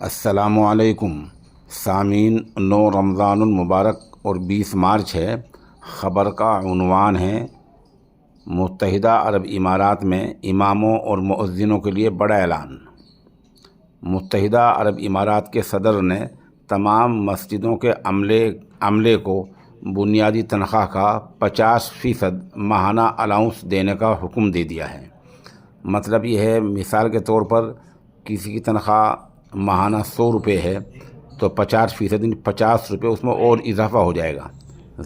السلام علیکم سامعین، 9 رمضان المبارک اور 20 مارچ ہے۔ خبر کا عنوان ہے متحدہ عرب امارات میں اماموں اور مؤذنوں کے لیے بڑا اعلان۔ متحدہ عرب امارات کے صدر نے تمام مسجدوں کے عملے کو بنیادی تنخواہ کا 50% ماہانہ الاؤنس دینے کا حکم دے دیا ہے۔ مطلب یہ ہے، مثال کے طور پر کسی کی تنخواہ ماہانہ 100 روپے ہے تو 50% 50 روپے اس میں اور اضافہ ہو جائے گا۔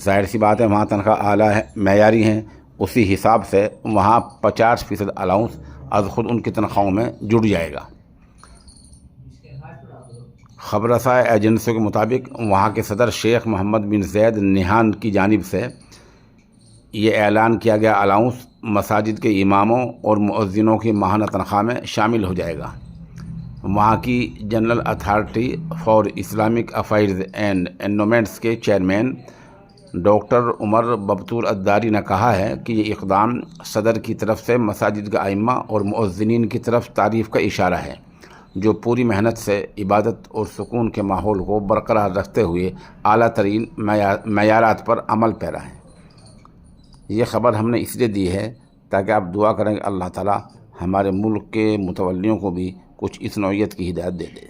ظاہر سی بات ہے، وہاں تنخواہ اعلیٰ ہے، معیاری ہیں، اسی حساب سے وہاں 50% الاؤنس از خود ان کی تنخواہوں میں جڑ جائے گا۔ خبر رساں ایجنسیوں کے مطابق وہاں کے صدر شیخ محمد بن زید نہان کی جانب سے یہ اعلان کیا گیا الاؤنس مساجد کے اماموں اور مؤذنوں کی ماہانہ تنخواہ میں شامل ہو جائے گا۔ وہاں کی General Authority for Islamic Affairs and Endowments کے چیئرمین ڈاکٹر عمر ببتور الداری نے کہا ہے کہ یہ اقدام صدر کی طرف سے مساجد کے ائمہ اور مؤذنین کی طرف تعریف کا اشارہ ہے، جو پوری محنت سے عبادت اور سکون کے ماحول کو برقرار رکھتے ہوئے اعلیٰ ترین معیارات پر عمل پیرا ہیں۔ یہ خبر ہم نے اس لیے دی ہے تاکہ آپ دعا کریں کہ اللہ تعالیٰ ہمارے ملک کے متولیوں کو بھی کچھ اس نوعیت کی ہدایت دے دے۔